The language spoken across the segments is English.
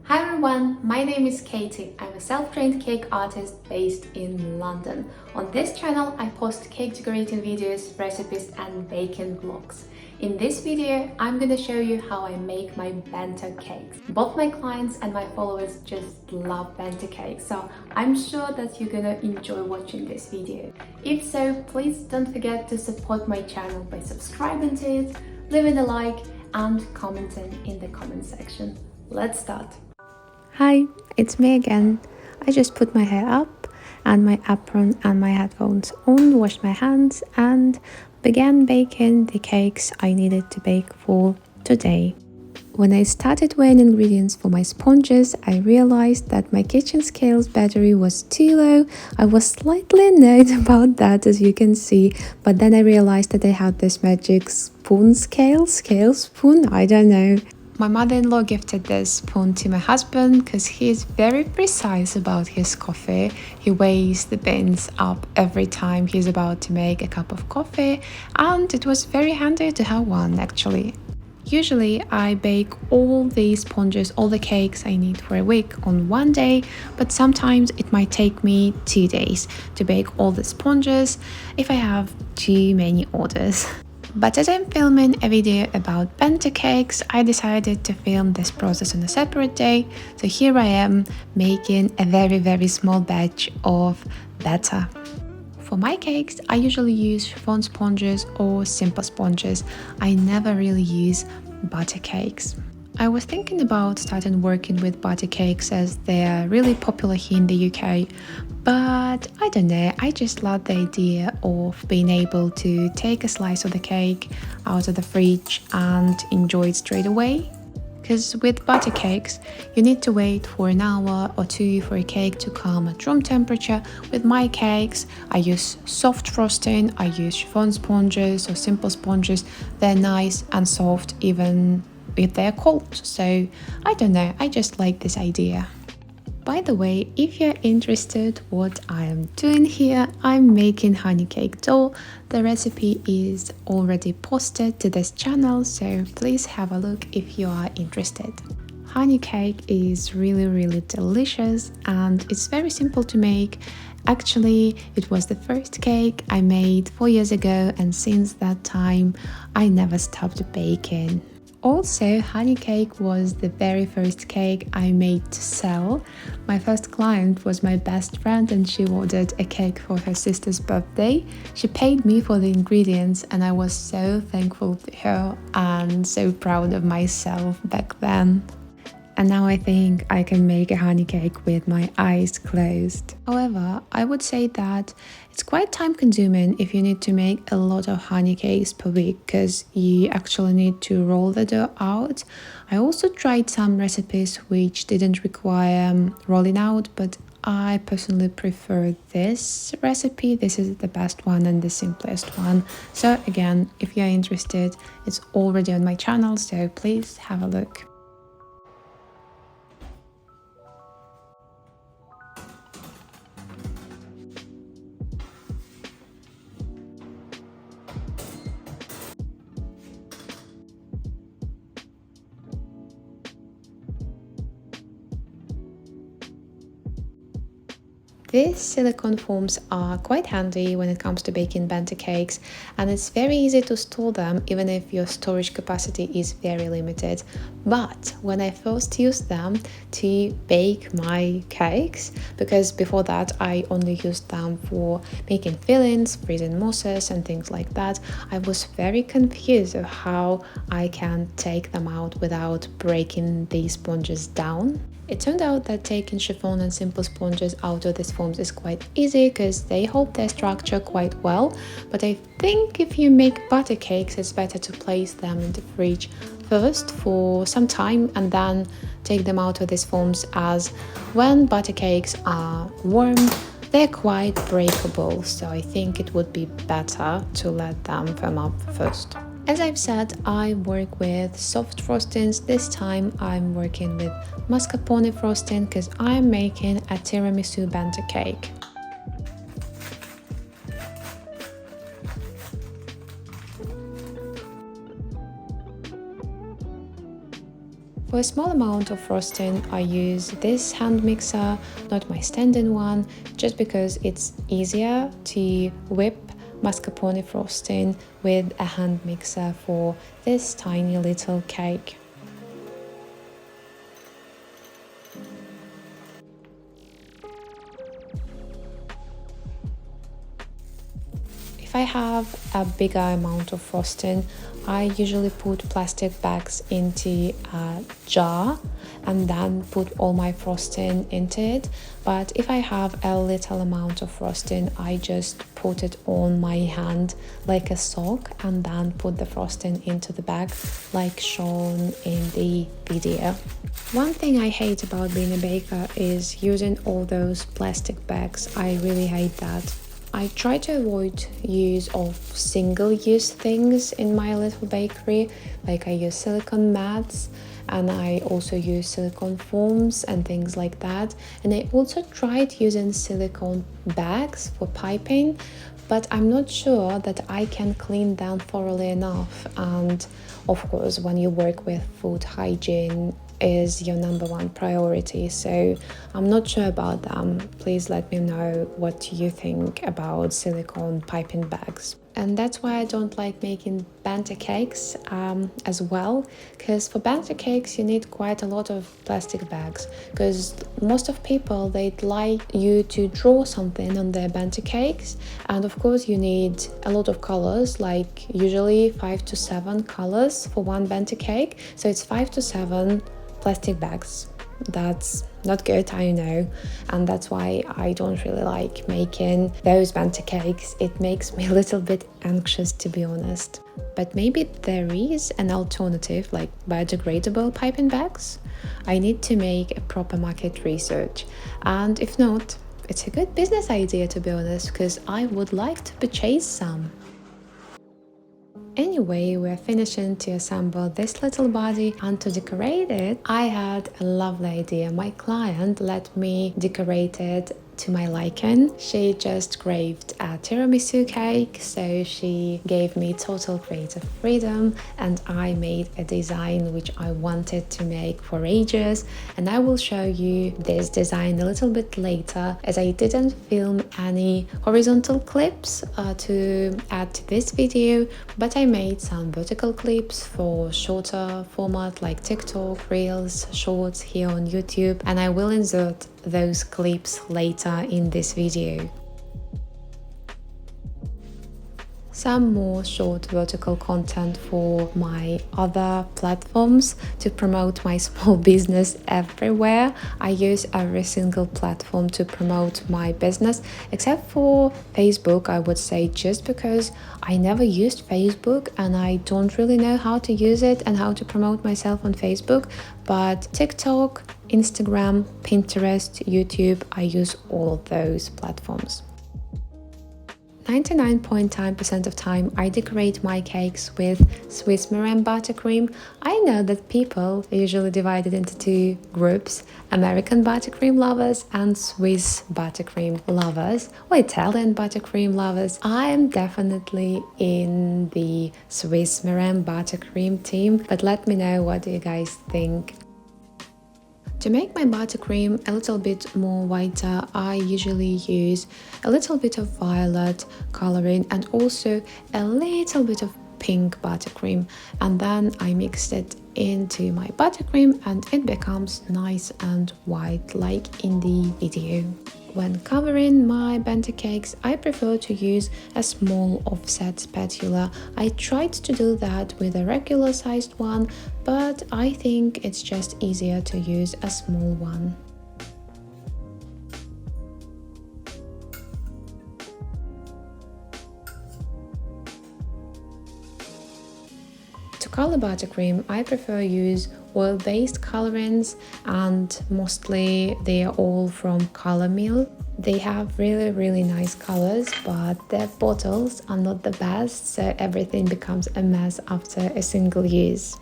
Hi everyone, my name is Katie. I'm a self-trained cake artist based in London. On this channel, I post cake decorating videos, recipes and baking vlogs. In this video, I'm gonna show you how I make my bento cakes. Both my clients and my followers just love bento cakes, so I'm sure that you're gonna enjoy watching this video. If so, please don't forget to support my channel by subscribing to it, leaving a like and commenting in the comment section. Let's start. Hi, it's me again. I just put my hair up and my apron and my headphones on, washed my hands and began baking the cakes I needed to bake for today. When I started weighing ingredients for my sponges, I realized that my kitchen scale's battery was too low. I was slightly annoyed about that, as you can see, but then I realized that I had this magic spoon scale spoon, I don't know. My mother-in-law gifted this spoon to my husband because he is very precise about his coffee. He weighs the beans up every time he's about to make a cup of coffee, and it was very handy to have one actually. Usually I bake all the sponges, all the cakes I need for a week on one day, but sometimes it might take me 2 days to bake all the sponges if I have too many orders. But as I'm filming a video about bento cakes, I decided to film this process on a separate day. So here I am making a very small batch of batter. For my cakes, I usually use chiffon sponges or simple sponges. I never really use butter cakes. I was thinking about starting working with butter cakes as they're really popular here in the UK, but I don't know, I just love the idea of being able to take a slice of the cake out of the fridge and enjoy it straight away. Because with butter cakes, you need to wait for an hour or two for a cake to come at room temperature. With my cakes, I use soft frosting, I use chiffon sponges or simple sponges. They're nice and soft even if they're cold, so I don't know, I just like this idea. By the way, if you're interested what I am doing here, I'm making honey cake dough. The recipe is already posted to this channel, so please have a look if you are interested. Honey cake is really delicious and it's very simple to make. Actually, it was the first cake I made 4 years ago, and since that time I never stopped baking. Also, honey cake was the very first cake I made to sell. My first client was my best friend and she ordered a cake for her sister's birthday. She paid me for the ingredients and I was so thankful to her and so proud of myself back then. And now I think I can make a honey cake with my eyes closed. However, I would say that it's quite time consuming if you need to make a lot of honey cakes per week because you actually need to roll the dough out. I also tried some recipes which didn't require rolling out, but I personally prefer this recipe. This is the best one and the simplest one. So again, if you're interested, it's already on my channel, so please have a look. These silicone foams are quite handy when it comes to baking bento cakes, and it's very easy to store them even if your storage capacity is very limited. But when I first used them to bake my cakes, because before that I only used them for making fillings, freezing mousses and things like that, I was very confused of how I can take them out without breaking the sponges down. It turned out that taking chiffon and simple sponges out of these foams is quite easy because they hold their structure quite well, but I think if you make butter cakes it's better to place them in the fridge first for some time and then take them out of these foams, as when butter cakes are warm they're quite breakable, so I think it would be better to let them firm up first. As I've said, I work with soft frostings. This time I'm working with mascarpone frosting because I'm making a tiramisu bento cake. For a small amount of frosting, I use this hand mixer, not my standing one, just because it's easier to whip mascarpone frosting with a hand mixer for this tiny little cake. If I have a bigger amount of frosting, I usually put plastic bags into a jar and then put all my frosting into it. But if I have a little amount of frosting, I just put it on my hand like a sock and then put the frosting into the bag like shown in the video. One thing I hate about being a baker is using all those plastic bags. I really hate that. I try to avoid use of single-use things in my little bakery, like I use silicone mats and I also use silicone foams and things like that. And I also tried using silicone bags for piping, but I'm not sure that I can clean them thoroughly enough. And of course, when you work with food hygiene, is your number one priority, so I'm not sure about them. Please let me know what you think about silicone piping bags. And that's why I don't like making bento cakes as well, because for bento cakes you need quite a lot of plastic bags, because most of people, they'd like you to draw something on their bento cakes, and of course you need a lot of colors, like usually 5 to 7 colors for one bento cake, so it's 5 to 7 plastic bags. That's not good, I know, and that's why I don't really like making those bento cakes. It makes me a little bit anxious, to be honest. But maybe there is an alternative, like biodegradable piping bags. I need to make a proper market research, and if not, it's a good business idea, to be honest, because I would like to purchase some. Anyway, we're finishing to assemble this little body, and to decorate it, I had a lovely idea. My client let me decorate it to my liking. She just craved a tiramisu cake, so she gave me total creative freedom and I made a design which I wanted to make for ages, and I will show you this design a little bit later, as I didn't film any horizontal clips to add to this video, but I made some vertical clips for shorter format like TikTok, Reels, Shorts here on YouTube, and I will insert those clips later in this video. Some more short vertical content for my other platforms to promote my small business everywhere. I use every single platform to promote my business, except for Facebook, I would say, just because I never used Facebook and I don't really know how to use it and how to promote myself on Facebook. But TikTok, Instagram, Pinterest, YouTube, I use all of those platforms. 99.9% of time I decorate my cakes with Swiss meringue buttercream. I know that people are usually divided into two groups: American buttercream lovers and Swiss buttercream lovers, or Italian buttercream lovers. I am definitely in the Swiss meringue buttercream team, but let me know what you guys think. To make my buttercream a little bit more whiter, I usually use a little bit of violet coloring and also a little bit of pink buttercream, and then I mixed it into my buttercream and it becomes nice and white like in the video. When covering my bento cakes, I prefer to use a small offset spatula. I tried to do that with a regular sized one, but I think it's just easier to use a small one. To color buttercream, I prefer use oil-based colorants, and mostly they are all from Color Mill. They have really nice colors, but their bottles are not the best, so everything becomes a mess after a single use.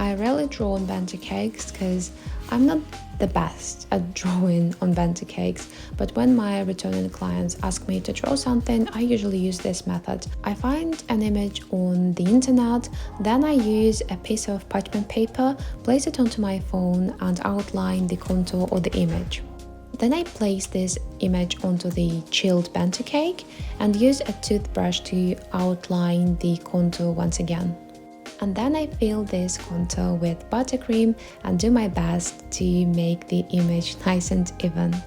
I rarely draw on bento cakes because I'm not the best at drawing on bento cakes, but when my returning clients ask me to draw something, I usually use this method. I find an image on the internet, then I use a piece of parchment paper, place it onto my phone and outline the contour of the image. Then I place this image onto the chilled bento cake and use a toothbrush to outline the contour once again. And then I fill this contour with buttercream and do my best to make the image nice and even.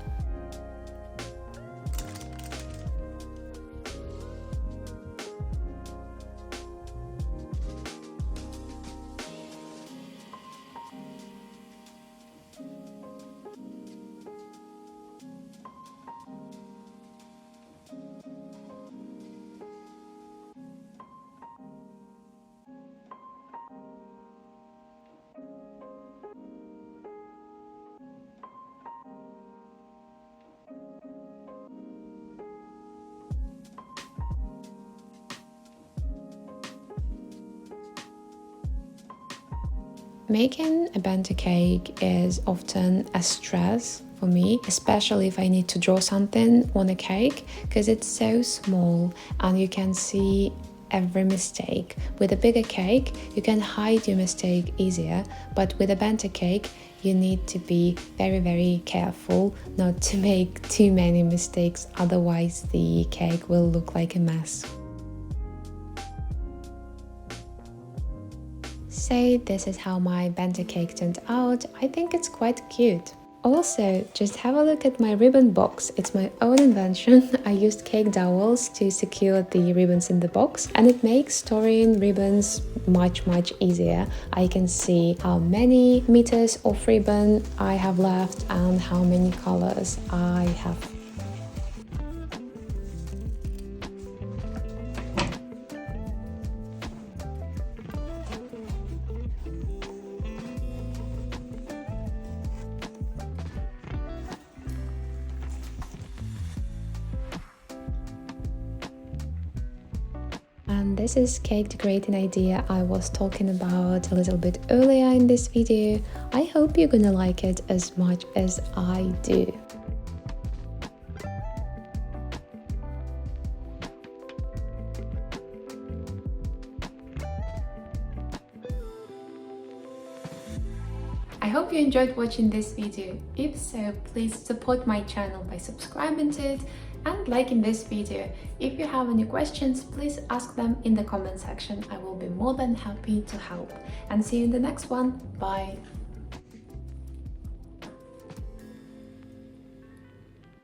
Making a bento cake is often a stress for me, especially if I need to draw something on a cake, because it's so small and you can see every mistake. With a bigger cake, you can hide your mistake easier, but with a bento cake, you need to be very careful not to make too many mistakes, otherwise the cake will look like a mess. So this is how my bento cake turned out. I think it's quite cute. Also, just have a look at my ribbon box. It's my own invention. I used cake dowels to secure the ribbons in the box, and it makes storing ribbons much easier. I can see how many meters of ribbon I have left and how many colors I have. And this is cake decorating idea I was talking about a little bit earlier in this video. I hope you're gonna like it as much as I do. I hope you enjoyed watching this video. If so, please support my channel by subscribing to it and liking this video. If you have any questions, please ask them in the comment section. I will be more than happy to help. And see you in the next one. Bye!